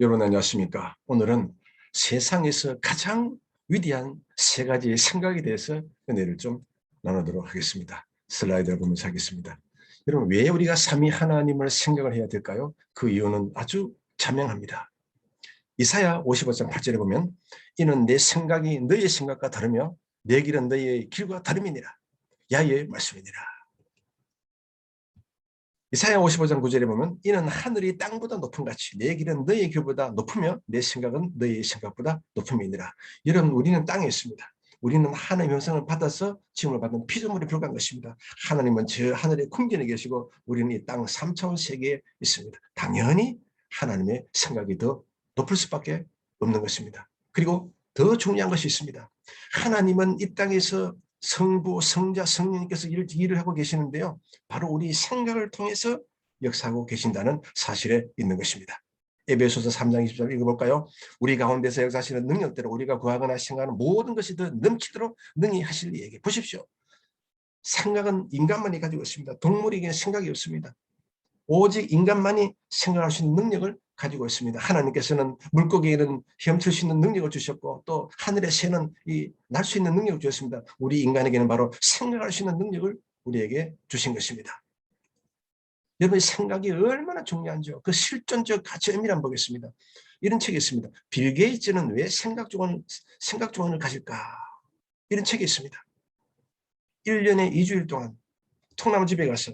여러분 안녕하십니까? 오늘은 세상에서 가장 위대한 세 가지의 생각에 대해서 은혜를 좀 나누도록 하겠습니다. 슬라이드를 보면서 하겠습니다. 여러분 왜 우리가 삼위 하나님을 생각을 해야 될까요? 그 이유는 아주 자명합니다. 이사야 55장 8절에 보면 이는 내 생각이 너의 생각과 다르며 내 길은 너의 길과 다름이니라. 야의 말씀이니라. 이사야 55장 9절에 보면 이는 하늘이 땅보다 높은 같이 내 길은 너의 길보다 높으며 내 생각은 너의 생각보다 높음이니라. 여러분 우리는 땅에 있습니다. 우리는 하나님의 형상을 받아서 지음을 받은 피조물에 불과한 것입니다. 하나님은 저 하늘의 궁전에 계시고 우리는 이 땅 3차원 세계에 있습니다. 당연히 하나님의 생각이 더 높을 수밖에 없는 것입니다. 그리고 더 중요한 것이 있습니다. 하나님은 이 땅에서 성부, 성자, 성령님께서 일을 하고 계시는데요. 바로 우리 생각을 통해서 역사하고 계신다는 사실에 있는 것입니다. 에베소서 3장 20절 읽어볼까요? 우리 가운데서 역사하시는 능력대로 우리가 구하거나 생각하는 모든 것이 더 넘치도록 능히 하실 이에게. 보십시오. 생각은 인간만이 가지고 있습니다. 동물에게는 생각이 없습니다. 오직 인간만이 생각할 수 있는 능력을 가지고 있습니다. 하나님께서는 물고기에는 헤엄칠 수 있는 능력을 주셨고 또 하늘의 새는 날 수 있는 능력을 주셨습니다. 우리 인간에게는 바로 생각할 수 있는 능력을 우리에게 주신 것입니다. 여러분의 생각이 얼마나 중요한지요. 그 실존적 가치 의미를 한번 보겠습니다. 이런 책이 있습니다. 빌 게이츠는 왜 생각 조언을 가질까? 이런 책이 있습니다. 1년에 2주일 동안 통나무 집에 가서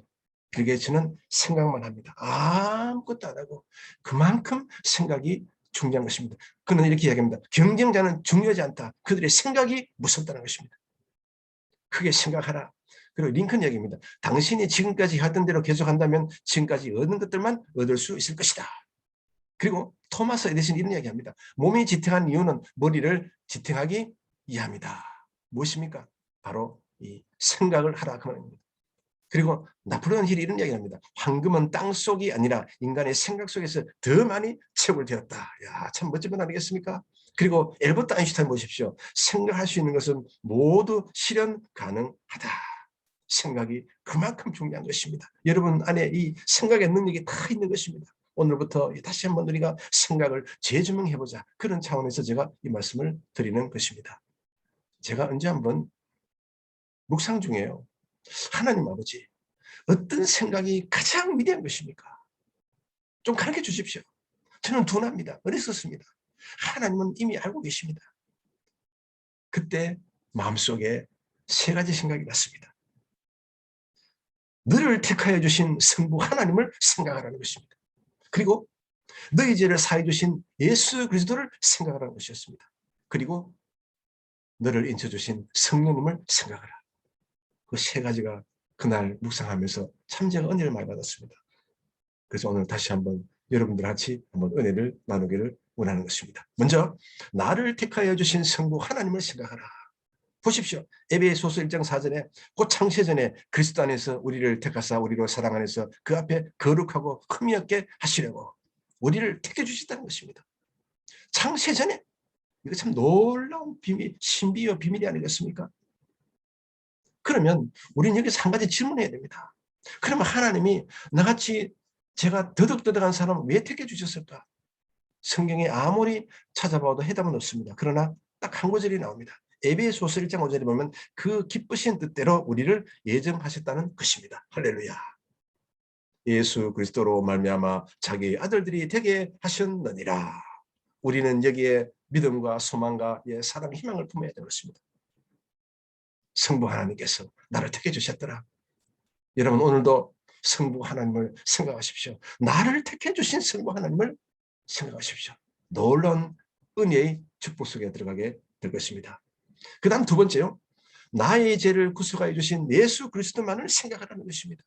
빌 게이츠는 생각만 합니다. 아무것도 안 하고 그만큼 생각이 중요한 것입니다. 그는 이렇게 이야기합니다. 경쟁자는 중요하지 않다. 그들의 생각이 무섭다는 것입니다. 크게 생각하라. 그리고 링컨 이야기입니다. 당신이 지금까지 하던 대로 계속한다면 지금까지 얻은 것들만 얻을 수 있을 것이다. 그리고 토마스 에디슨이 이런 이야기합니다. 몸이 지탱한 이유는 머리를 지탱하기 위함이다. 무엇입니까? 바로 이 생각을 하라 그 말입니다. 그리고 나폴레옹 힐이 이런 이야기합니다. 황금은 땅 속이 아니라 인간의 생각 속에서 더 많이 채굴되었다. 야, 참 멋진 건 아니겠습니까? 그리고 엘버트 아인슈타인 보십시오. 생각할 수 있는 것은 모두 실현 가능하다. 생각이 그만큼 중요한 것입니다. 여러분 안에 이 생각의 능력이 다 있는 것입니다. 오늘부터 다시 한번 우리가 생각을 재조명해보자. 그런 차원에서 제가 이 말씀을 드리는 것입니다. 제가 언제 한번 묵상 중에요. 하나님 아버지, 어떤 생각이 가장 위대한 것입니까? 좀 가르쳐 주십시오. 저는 둔합니다. 어렸었습니다. 하나님은 이미 알고 계십니다. 그때 마음속에 세 가지 생각이 났습니다. 너를 택하여 주신 성부 하나님을 생각하라는 것입니다. 그리고 너희 죄를 사해 주신 예수 그리스도를 생각하라는 것이었습니다. 그리고 너를 인쳐 주신 성령님을 생각하라. 그 세 가지가 그날 묵상하면서 참 제가 은혜를 많이 받았습니다. 그래서 오늘 다시 한번 여러분들 같이 한번 은혜를 나누기를 원하는 것입니다. 먼저 나를 택하여 주신 성부 하나님을 생각하라. 보십시오. 에베소서 1장 4절에 곧 창세전에 그리스도 안에서 우리를 택하사 우리로 사랑 안에서 그 앞에 거룩하고 흠이 없게 하시려고 우리를 택해 주셨다는 것입니다. 창세전에 이거 참 놀라운 비밀, 신비와 비밀이 아니겠습니까? 그러면 우리는 여기서 한 가지 질문해야 됩니다. 그러면 하나님이 나같이 제가 더덕더덕한 사람을 왜 택해 주셨을까? 성경에 아무리 찾아봐도 해답은 없습니다. 그러나 딱 한 구절이 나옵니다. 에베소서 1장 5절에 보면 그 기쁘신 뜻대로 우리를 예정하셨다는 것입니다. 할렐루야. 예수 그리스도로 말미암아 자기 아들들이 되게 하셨느니라. 우리는 여기에 믿음과 소망과 사랑, 희망을 품어야 되는 것입니다. 성부 하나님께서 나를 택해 주셨더라. 여러분 오늘도 성부 하나님을 생각하십시오. 나를 택해 주신 성부 하나님을 생각하십시오. 놀라운 은혜의 축복 속에 들어가게 될 것입니다. 그 다음 두 번째요. 나의 죄를 구속하여 주신 예수 그리스도만을 생각하라는 것입니다.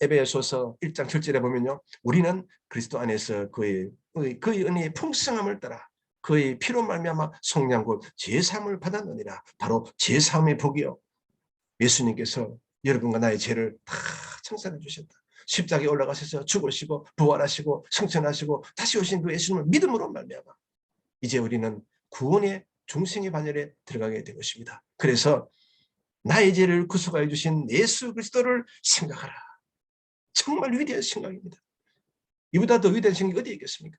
에베소서 1장 7절에 보면요. 우리는 그리스도 안에서 그의 은혜의 풍성함을 따라 그의 피로 말미암아 속량 곧 제사함을 받았느니라. 바로 제사함의 복이요. 예수님께서 여러분과 나의 죄를 다 청산해 주셨다. 십자가에 올라가셔서 죽으시고 부활하시고 성천하시고 다시 오신 그 예수님을 믿음으로 말미암아 이제 우리는 구원의 중생의 반열에 들어가게 된 것입니다. 그래서 나의 죄를 구속하여 주신 예수 그리스도를 생각하라. 정말 위대한 생각입니다. 이보다 더 위대한 생각이 어디 있겠습니까?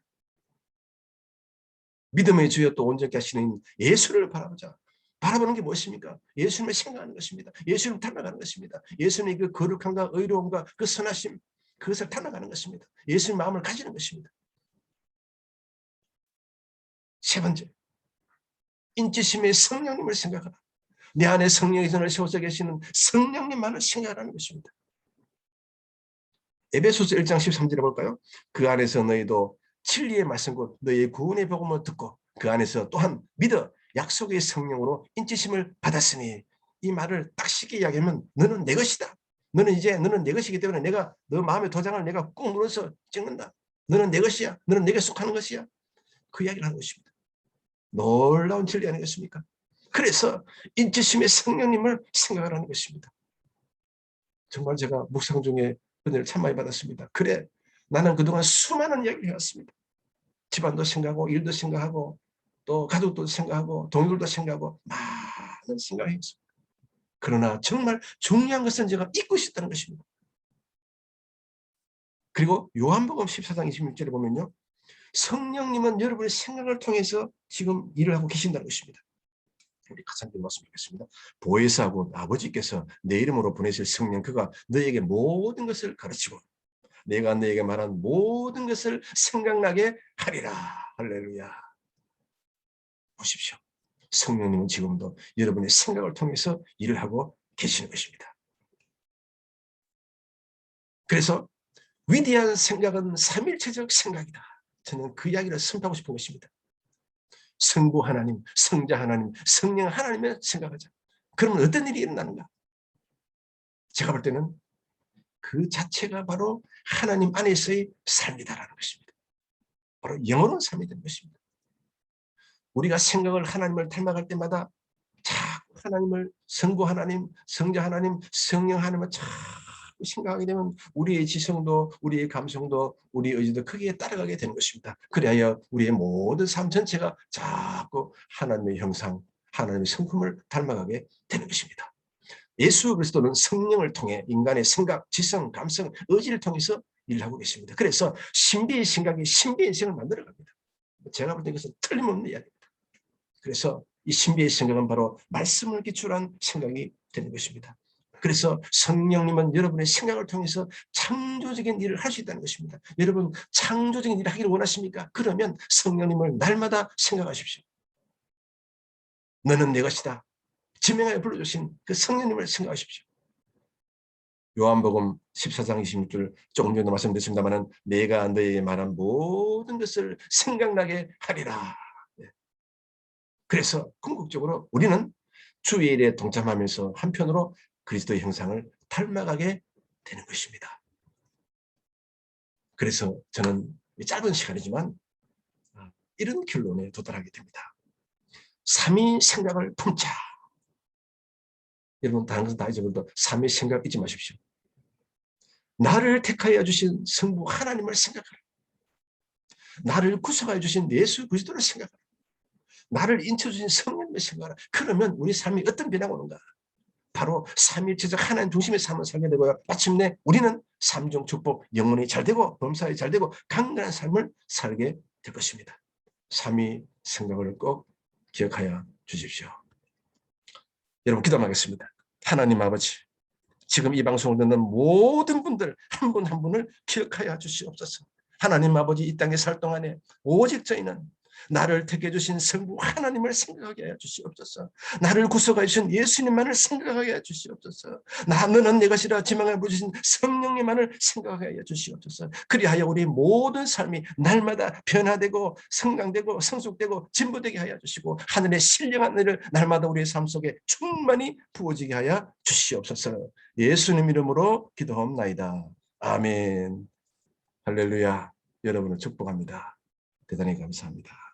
믿음의 주여 또 온전케 하시는 예수를 바라보자. 바라보는 게 무엇입니까? 예수님을 생각하는 것입니다. 예수님을 닮아가는 것입니다. 예수님의 그 거룩함과 의로움과 그 선하심, 그것을 닮아가는 것입니다. 예수님 마음을 가지는 것입니다. 세 번째, 인지심의 성령님을 생각하라. 내 안에 성령의 선을 세워서 계시는 성령님만을 생각하라는 것입니다. 에베소서 1장 13절에 볼까요? 그 안에서 너희도 진리의 말씀 곧 너희의 구원의 복음을 듣고 그 안에서 또한 믿어 약속의 성령으로 인지심을 받았으니, 이 말을 딱 쉽게 이야기하면 너는 내 것이다. 너는 내 것이기 때문에 내가 너 마음의 도장을 내가 꾹 눌러서 찍는다. 너는 내 것이야. 너는 내게 속하는 것이야. 그 이야기를 하는 것입니다. 놀라운 진리 아니겠습니까? 그래서 인지심의 성령님을 생각하라는 것입니다. 정말 제가 묵상 중에 은혜를 참 많이 받았습니다. 그래, 나는 그동안 수많은 이야기를 해왔습니다. 집안도 생각하고 일도 생각하고 또 가족도 생각하고 동료들도 생각하고 많은 생각을 했습니다. 그러나 정말 중요한 것은 제가 잊고 있었다는 것입니다. 그리고 요한복음 14장 26절에 보면요, 성령님은 여러분의 생각을 통해서 지금 일을 하고 계신다는 것입니다. 우리 같이 한번 말씀 드리겠습니다. 보혜사하고 아버지께서 내 이름으로 보내실 성령, 그가 너에게 모든 것을 가르치고 내가 너에게 말한 모든 것을 생각나게 하리라. 할렐루야. 보십시오. 성령님은 지금도 여러분의 생각을 통해서 일을 하고 계시는 것입니다. 그래서 위대한 생각은 삼일체적 생각이다. 저는 그 이야기를 선포하고 싶은 것입니다. 성부 하나님, 성자 하나님, 성령 하나님을 생각하자. 그러면 어떤 일이 일어나는가? 제가 볼 때는 그 자체가 바로 하나님 안에서의 삶이다라는 것입니다. 바로 영원한 삶이 되는 것입니다. 우리가 생각을 하나님을 닮아갈 때마다 자꾸 하나님을, 성부 하나님, 성자 하나님, 성령 하나님을 자꾸 생각하게 되면 우리의 지성도, 우리의 감성도, 우리의 의지도 크게 따라가게 되는 것입니다. 그래야 우리의 모든 삶 전체가 자꾸 하나님의 형상, 하나님의 성품을 닮아가게 되는 것입니다. 예수 그리스도는 성령을 통해 인간의 생각, 지성, 감성, 의지를 통해서 일을 하고 계십니다. 그래서 신비의 생각이 신비의 인생을 만들어갑니다. 제가 볼 때 이것은 틀림없는 이야기입니다. 그래서 이 신비의 생각은 바로 말씀을 기초한 생각이 되는 것입니다. 그래서 성령님은 여러분의 생각을 통해서 창조적인 일을 할 수 있다는 것입니다. 여러분, 창조적인 일을 하기를 원하십니까? 그러면 성령님을 날마다 생각하십시오. 너는 내 것이다. 지명하여 불러주신 그 성령님을 생각하십시오. 요한복음 14장 26절 조금 전에 말씀드렸습니다만 내가 너에게 말한 모든 것을 생각나게 하리라. 그래서 궁극적으로 우리는 주의 일에 동참하면서 한편으로 그리스도의 형상을 닮아가게 되는 것입니다. 그래서 저는 짧은 시간이지만 이런 결론에 도달하게 됩니다. 삼위 생각을 품자. 여러분 다른 것은 다 잊어버려도 삼위 생각 잊지 마십시오. 나를 택하여 주신 성부 하나님을 생각하라. 나를 구속하여 주신 예수 그리스도를 생각하라. 나를 인쳐주신 성령님을 생각하라. 그러면 우리 삶이 어떤 변화가 오는가? 바로 삼위일체적 하나님 중심의 삶을 살게 되고요. 마침내 우리는 삼중 축복, 영혼이 잘 되고 범사에 잘 되고 강건한 삶을 살게 될 것입니다. 삼위 생각을 꼭 기억하여 주십시오. 여러분 기도하겠습니다. 하나님 아버지, 지금 이 방송을 듣는 모든 분들 한 분 한 분을 기억하여 주시옵소서. 하나님 아버지, 이 땅에 살 동안에 오직 저희는 나를 택해 주신 성부 하나님을 생각하게 해 주시옵소서. 나를 구속하여 주신 예수님만을 생각하게 해 주시옵소서. 너는 내 것이라 지명하여 부르신 성령님만을 생각하게 해 주시옵소서. 그리하여 우리 모든 삶이 날마다 변화되고 성장되고 성숙되고 진보되게 하여 주시고 하늘의 신령한 일을 날마다 우리의 삶 속에 충만히 부어지게 하여 주시옵소서. 예수님 이름으로 기도하옵나이다. 아멘. 할렐루야. 여러분을 축복합니다. 대단히 감사합니다.